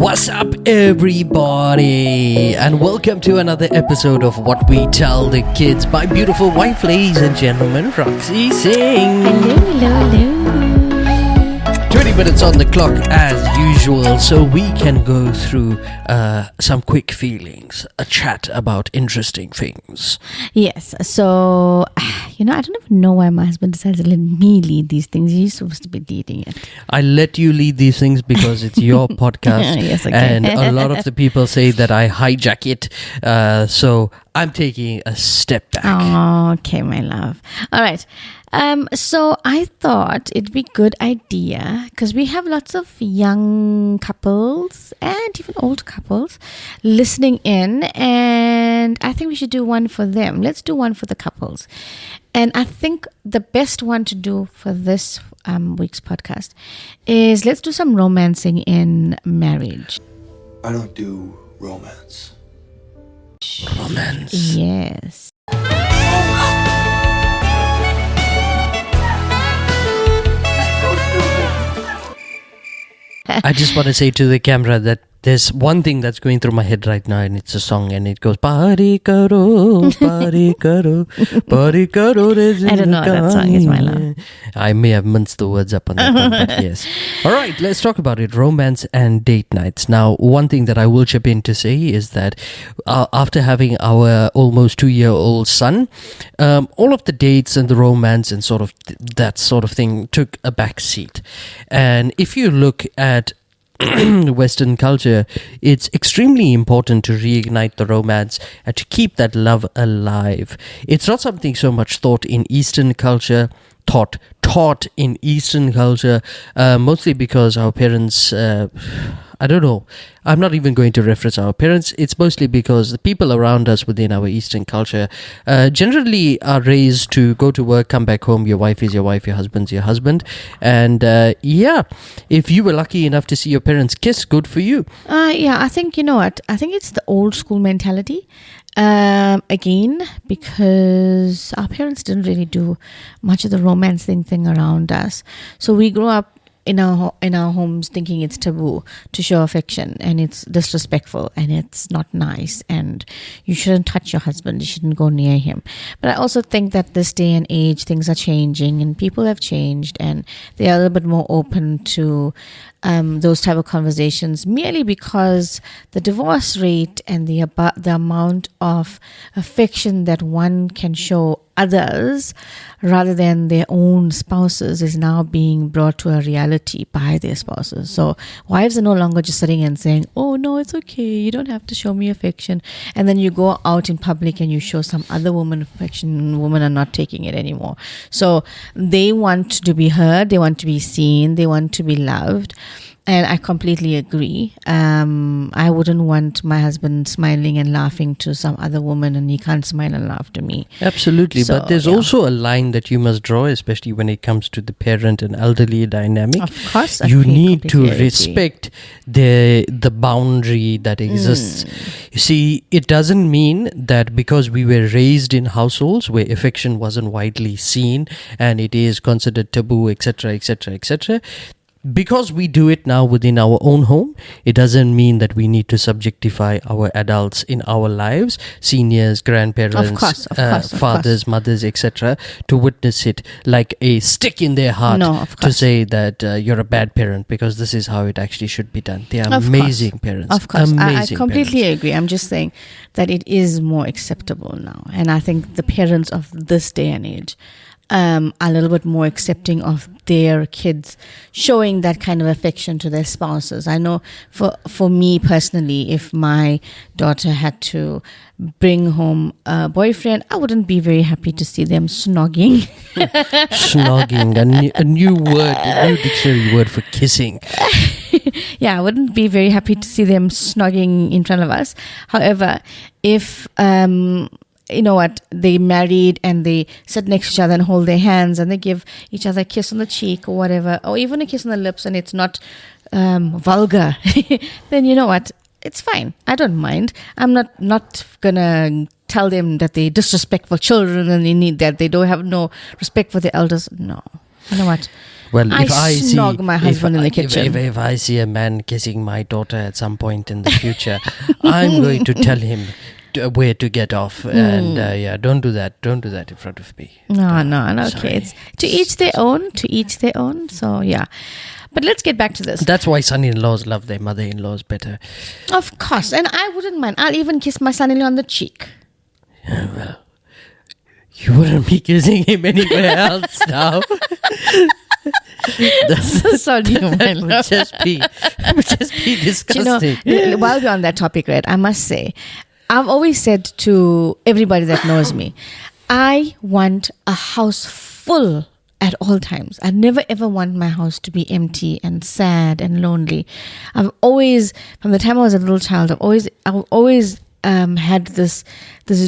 What's up, everybody, and welcome to another episode of What We Tell the Kids. My beautiful wife, ladies and gentlemen, Roxy Singh. Hello. 20 minutes on the clock as usual, so we can go through some quick feelings, a chat about interesting things. Yes, so, I don't even know why my husband decides to let me lead these things. He's supposed to be leading it. I let you lead these things because it's your podcast. Yes, okay. And a lot of the people say that I hijack it, so I'm taking a step back. Oh, okay, my love. All right. So I thought it'd be a good idea because we have lots of young couples and even old couples listening in, and I think we should do one for them. Let's do one for the couples. And I think the best one to do for this week's podcast is let's do some romancing in marriage. I don't do romance. Romance. Yes. I just want to say to the camera that there's one thing that's going through my head right now, and it's a song, and it goes Pari karo, pari karo, pari karo. I don't know what that song is, my love. I may have minced the words up on that one, but yes. All right, let's talk about it. Romance and date nights. Now, one thing that I will chip in to say is that after having our almost 2-year-old son, all of the dates and the romance and sort of that sort of thing took a back seat. And if you look at Western culture, it's extremely important to reignite the romance and to keep that love alive. It's not something so much taught in Eastern culture, taught in Eastern culture, mostly because our parents, I don't know, I'm not even going to reference our parents. It's mostly because the people around us within our Eastern culture generally are raised to go to work, come back home, your wife is your wife, your husband's your husband. And if you were lucky enough to see your parents kiss, good for you. I think, you know what? I think it's the old school mentality. Again, because our parents didn't really do much of the romancing thing around us. So we grew up in our homes thinking it's taboo to show affection, and it's disrespectful, and it's not nice, and you shouldn't touch your husband, you shouldn't go near him. But I also think that this day and age things are changing, and people have changed, and they are a little bit more open to those type of conversations, merely because the divorce rate and the amount of affection that one can show others rather than their own spouses is now being brought to a reality by their spouses. So wives are no longer just sitting and saying, oh no, it's okay, you don't have to show me affection, and then you go out in public and you show some other woman affection. Women are not taking it anymore. So they want to be heard, they want to be seen, they want to be loved. And I completely agree. I wouldn't want my husband smiling and laughing to some other woman, and he can't smile and laugh to me. Absolutely. So, but there's also a line that you must draw, especially when it comes to the parent and elderly dynamic. Of course. You need to respect the boundary that exists. You see, it doesn't mean that because we were raised in households where affection wasn't widely seen and it is considered taboo, etc., etc., etc., because we do it now within our own home, it doesn't mean that we need to subjectify our adults in our lives, seniors, grandparents, fathers, mothers, etc., to witness it like a stick in their heart to say that you're a bad parent, because this is how it actually should be done. They are amazing parents. Of course, I completely agree. I'm just saying that it is more acceptable now. And I think the parents of this day and age are a little bit more accepting of their kids showing that kind of affection to their spouses. I know for me personally, if my daughter had to bring home a boyfriend, I wouldn't be very happy to see them snogging. Snogging, a new dictionary word for kissing. Yeah, I wouldn't be very happy to see them snogging in front of us. However, if you know what, they married and they sit next to each other and hold their hands and they give each other a kiss on the cheek or whatever, or even a kiss on the lips, and it's not vulgar, then you know what, it's fine. I don't mind. I'm not gonna tell them that they're disrespectful children and they don't have no respect for the elders. No. You know what? Well, I if I see snog my husband in the kitchen. if I see a man kissing my daughter at some point in the future, I'm going to tell him where to get off. And don't do that. Don't do that in front of me. No, Sorry. okay. It's to each their own. To each their own. So yeah. But let's get back to this. That's why son-in-laws love their mother-in-laws better. Of course, and I wouldn't mind. I'll even kiss my son-in-law on the cheek. Yeah, well, you wouldn't be kissing him anywhere else now. Sorry, my Would love. just be disgusting. While we're on that topic, right, I must say, I've always said to everybody that knows me, I want a house full at all times. I never ever want my house to be empty and sad and lonely. I've always, from the time I was a little child, I've always had this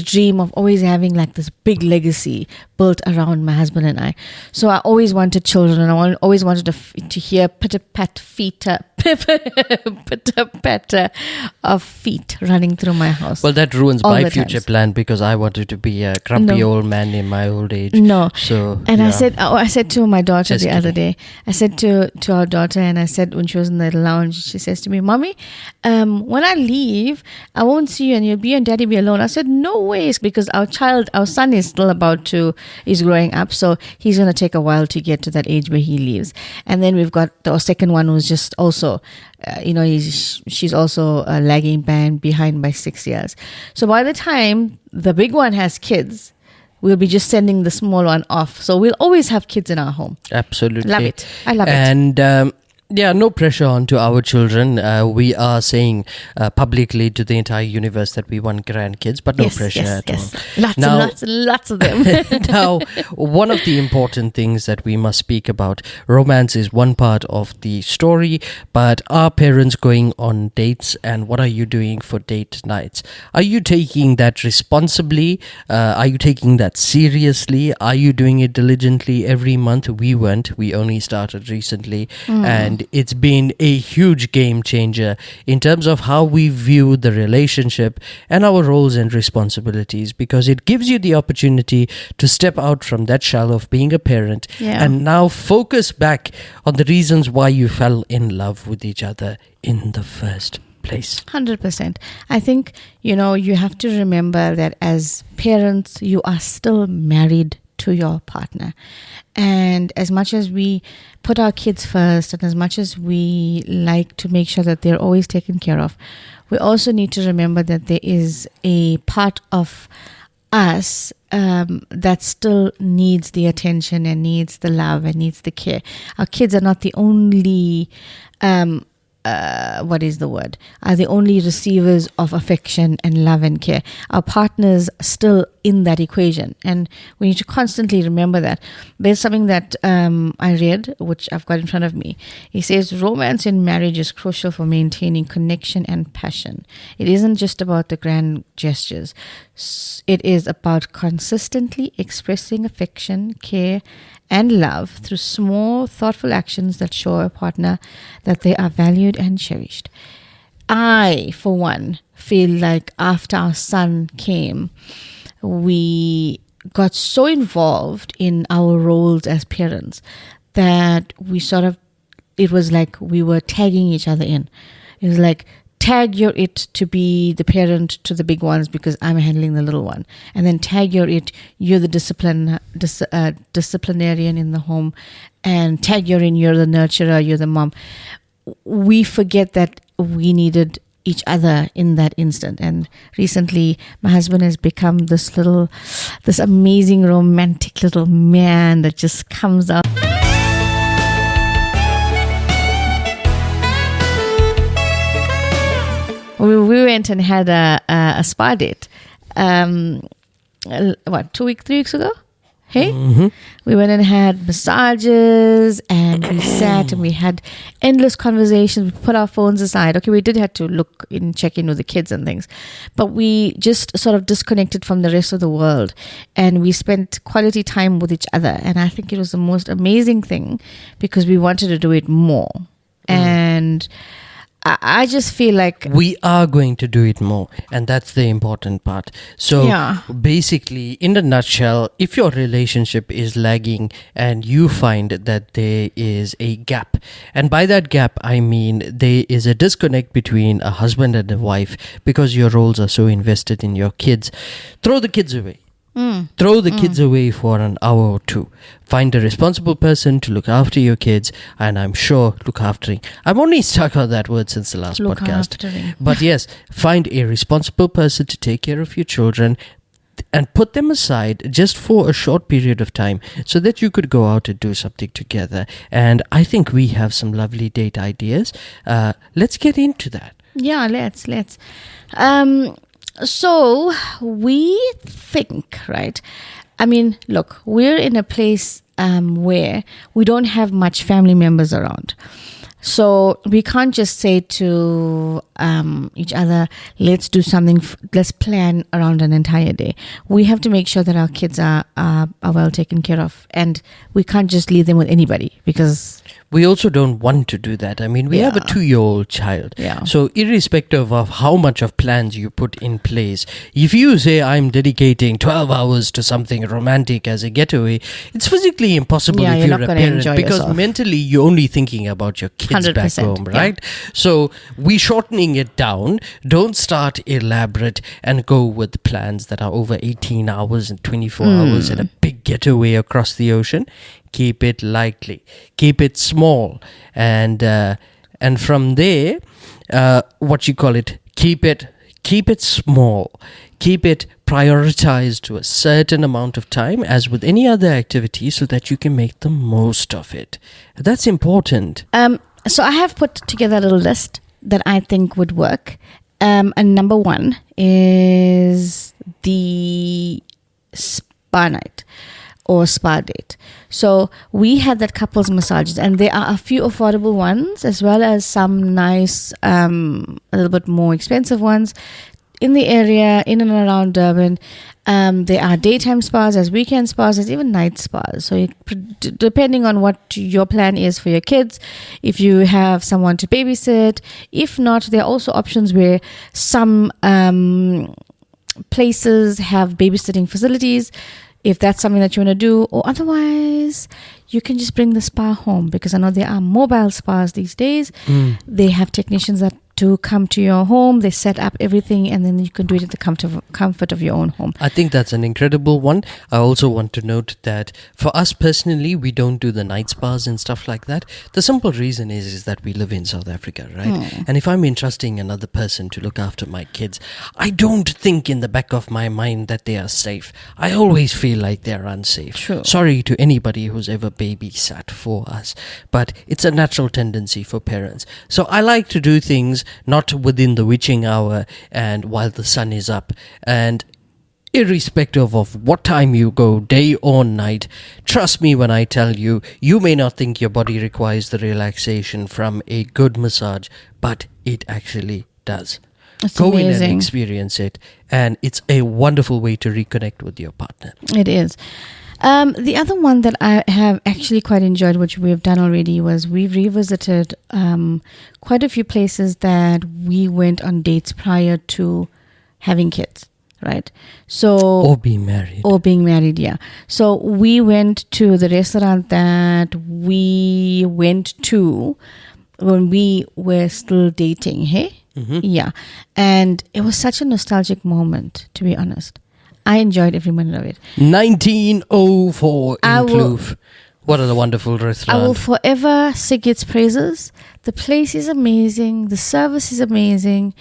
dream of always having like this big legacy built around my husband and I. So I always wanted children, and I always wanted to hear pitter-pat feet, pitter-patter of feet running through my house. Well, that ruins all my the future times. plan, because I wanted to be a grumpy old man in my old age. No. So, And yeah. I said to my daughter Just the other kidding. day, I said to our daughter, and I said when she was in the lounge, she says to me, Mommy, when I leave, I won't see you and you and Daddy be alone. I said, no ways, because our son is still is growing up. So he's going to take a while to get to that age where he leaves. And then we've got our second one who's just also, she's also lagging behind by 6 years. So by the time the big one has kids, we'll be just sending the small one off. So we'll always have kids in our home. Absolutely. Love it. I love it. And no pressure onto our children. We are saying publicly to the entire universe that we want grandkids, but no pressure at all. Lots Now- and lots of them. Now, one of the important things that we must speak about, romance is one part of the story, but are parents going on dates, and what are you doing for date nights? Are you taking that responsibly? Are you taking that seriously? Are you doing it diligently every month? We weren't. We only started recently, and it's been a huge game changer in terms of how we view the relationship and our roles and responsibilities, because it gives you the opportunity to step out from that shell of being a parent and now focus back on the reasons why you fell in love with each other in the first place. 100%. I think, you have to remember that as parents, you are still married to your partner. And as much as we put our kids first, and as much as we like to make sure that they're always taken care of, we also need to remember that there is a part of us that still needs the attention and needs the love and needs the care. Our kids are not the only are the only receivers of affection and love and care. Our partners still in that equation, and we need to constantly remember that. There's something that I read, which I've got in front of me. He says romance in marriage is crucial for maintaining connection and passion. It isn't just about the grand gestures. It is about consistently expressing affection, care, and love through small, thoughtful actions that show a partner that they are valued and cherished. I, for one, feel like after our son came, we got so involved in our roles as parents that it was like we were tagging each other in. It was like, tag your it to be the parent to the big ones because I'm handling the little one. And then tag your it, you're the disciplinarian in the home. And tag your in, you're the nurturer, you're the mom. We forget that we needed each other in that instant. And recently, my husband has become this amazing romantic little man that just comes out. We went and had a spa date. 3 weeks ago? Hey? Mm-hmm. We went and had massages, and we sat and we had endless conversations. We put our phones aside. Okay, we did have to check in with the kids and things, but we just sort of disconnected from the rest of the world, and we spent quality time with each other. And I think it was the most amazing thing because we wanted to do it more. And I just feel like we are going to do it more, and that's the important part. So Yeah. basically, in a nutshell, if your relationship is lagging and you find that there is a gap, and by that gap I mean there is a disconnect between a husband and a wife because your roles are so invested in your kids, throw the kids away. Throw the kids away for an hour or two. Find a responsible person to look after your kids, and I'm sure look aftering. I'm only stuck on that word since the last look podcast. aftering. But yes, find a responsible person to take care of your children and put them aside just for a short period of time so that you could go out and do something together. And I think we have some lovely date ideas. Let's get into that. Yeah, let's. So we think, right? I mean, look, we're in a place where we don't have much family members around. So we can't just say to each other, let's do something, let's plan around an entire day. We have to make sure that our kids are well taken care of. And we can't just leave them with anybody because... We also don't want to do that. I mean, we have a 2-year-old child. Yeah. So irrespective of how much of plans you put in place, if you say I'm dedicating 12 hours to something romantic as a getaway, it's physically impossible Yeah, if you're you're not a gonna parent enjoy because yourself. mentally you're only thinking about your kids back 100%, home, yeah. right? So we shortening it down. Don't start elaborate and go with plans that are over 18 hours and 24 hours and a big getaway across the ocean. Keep it lightly, keep it small, and from there, keep it small, keep it prioritized to a certain amount of time, as with any other activity, so that you can make the most of it. That's important. So I have put together a little list that I think would work. And number one is the spa night or spa date. So we had that couples massages, and there are a few affordable ones as well as some nice, a little bit more expensive ones in the area, in and around Durban. There are daytime spas, there's weekend spas, there's even night spas. So depending on what your plan is for your kids, if you have someone to babysit, if not, there are also options where some places have babysitting facilities, if that's something that you want to do, or otherwise you can just bring the spa home, because I know there are mobile spas these days. They have technicians that to come to your home, they set up everything, and then you can do it at the comfort of your own home. I think that's an incredible one. I also want to note that for us personally, we don't do the night spas and stuff like that. The simple reason is that we live in South Africa, right? And if I'm entrusting another person to look after my kids, I don't think in the back of my mind that they are safe. I always feel like they're unsafe. True. Sorry to anybody who's ever babysat for us, but it's a natural tendency for parents. So I like to do things not within the witching hour and while the sun is up. And irrespective of what time you go, day or night, trust me when I tell you, you may not think your body requires the relaxation from a good massage, but it actually does. It's Go in amazing. and experience it, and it's a wonderful way to reconnect with your partner. It is. The other one that I have actually quite enjoyed, which we've done already, was we've revisited quite a few places that we went on dates prior to having kids, right? So Or being married. Or being married, yeah. So we went to the restaurant that we went to when we were still dating, hey? Yeah. And it was such a nostalgic moment, to be honest. I enjoyed every minute of it. 1904 in I will- Kloof. What a wonderful restaurant. I will forever sing its praises. The place is amazing. The service is amazing.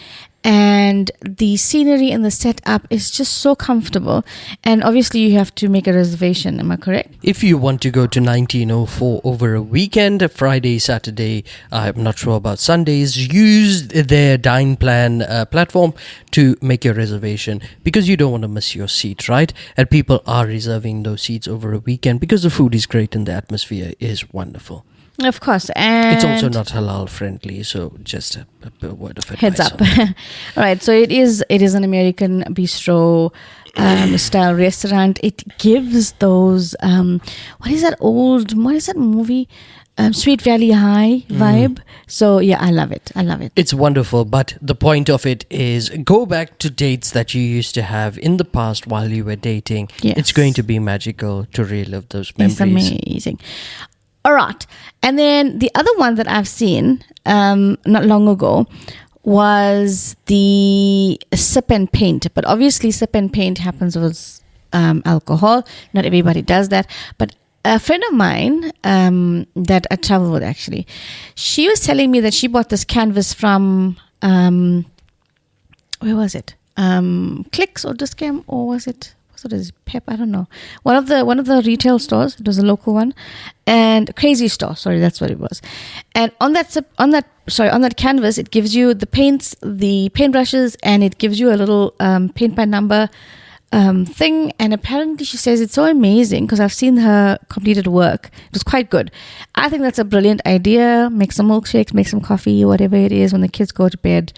And the scenery and the setup is just so comfortable. And obviously you have to make a reservation. Am I correct? If you want to go to 1904 over a weekend, Friday, Saturday, I'm not sure about Sundays, use their Dine Plan platform to make your reservation, because you don't want to miss your seat, right? And people are reserving those seats over a weekend because the food is great and the atmosphere is wonderful. Of course. And It's also not halal friendly, so just a word of advice. heads up. on that. All right. So it is an American bistro style restaurant. It gives those what is that movie? Sweet Valley High vibe. So yeah, I love it. It's wonderful, but the point of it is go back to dates that you used to have in the past while you were dating. Yes. It's going to be magical to relive those It's memories. amazing. All right. And then the other one that I've seen not long ago was the sip and paint. But obviously sip and paint happens with alcohol. Not everybody does that. But a friend of mine that I travel with, actually, she was telling me that she bought this canvas from, where was it? Clicks or Discam, or was it? What is it? Pep? I don't know. One of the retail stores. It was a local one, and Crazy Store. Sorry, that's what it was. And on that canvas, it gives you the paints, the paintbrushes, and it gives you a little paint by number thing. And apparently, she says it's so amazing because I've seen her completed work. It was quite good. I think that's a brilliant idea. Make some milkshakes, make some coffee, whatever it is. When the kids go to bed,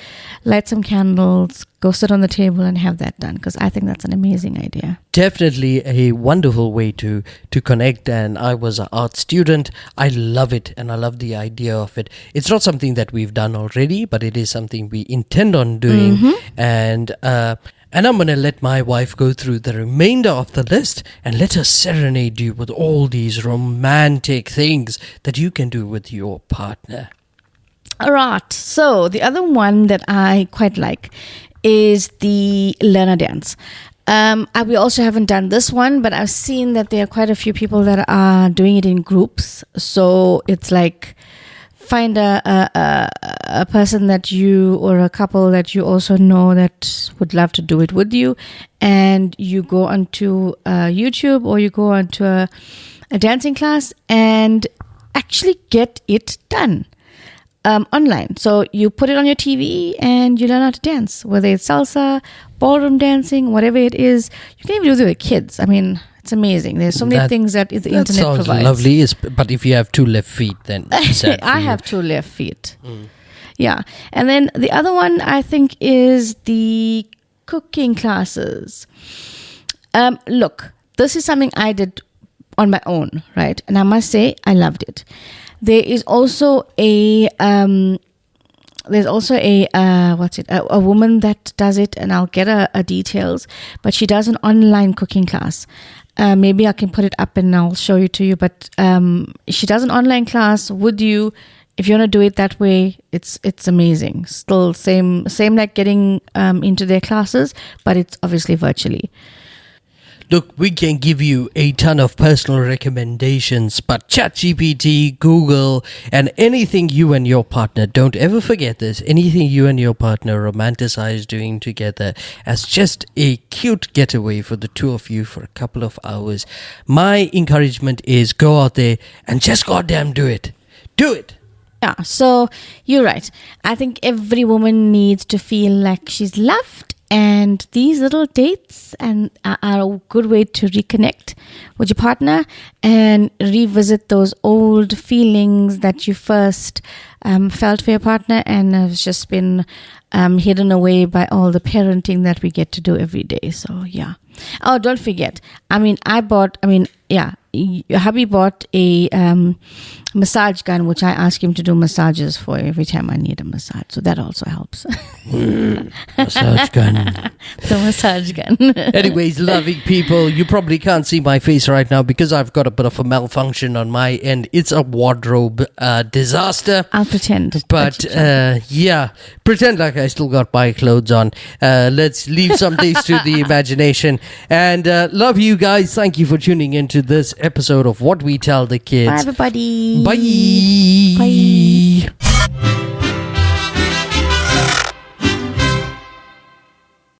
light some candles, go sit on the table and have that done, because I think that's an amazing idea. Definitely a wonderful way to connect. And I was an art student. I love it, and I love the idea of it. It's not something that we've done already, but it is something we intend on doing. And I'm going to let my wife go through the remainder of the list and let her serenade you with all these romantic things that you can do with your partner. All right. So the other one that I quite like is the learner dance. We also haven't done this one, but I've seen that there are quite a few people that are doing it in groups. So it's like find a person that you, or a couple that you also know that would love to do it with you, and you go onto YouTube or you go onto a dancing class and actually get it done online. So you put it on your TV and you learn how to dance, whether it's salsa, ballroom dancing, whatever it is. You can even do it with your kids. I mean, it's amazing. There's so many things that the internet sounds provides. lovely, but if you have two left feet, then sad for I you. have two left feet. Yeah. And then the other one, I think, is the cooking classes. Look, this is something I did on my own, right? And I must say, I loved it. There is also a a woman that does it, and I'll get her details, but she does an online cooking class. Maybe I can put it up and I'll show you to you, but she does an online class with you. If you want to do it that way, it's amazing. Still same like getting into their classes, but it's obviously virtually. Look, we can give you a ton of personal recommendations, but ChatGPT, Google, and anything you and your partner, don't ever forget this, anything you and your partner romanticize doing together as just a cute getaway for the two of you for a couple of hours. My encouragement is go out there and just goddamn do it. Do it. Yeah, so you're right. I think every woman needs to feel like she's loved, and these little dates are a good way to reconnect with your partner and revisit those old feelings that you first felt for your partner and have just been hidden away by all the parenting that we get to do every day. So yeah. Oh, don't forget. Hubby bought a massage gun, which I ask him to do massages for every time I need a massage. So that also helps. Massage gun. The massage gun. Anyways, loving people, you probably can't see my face right now because I've got a bit of a malfunction on my end. It's a wardrobe disaster. I'll pretend. But pretend like I still got my clothes on. Let's leave some things to the imagination. And love you guys. Thank you for tuning into this episode of What We Tell the Kids. Bye, everybody. Bye. Bye.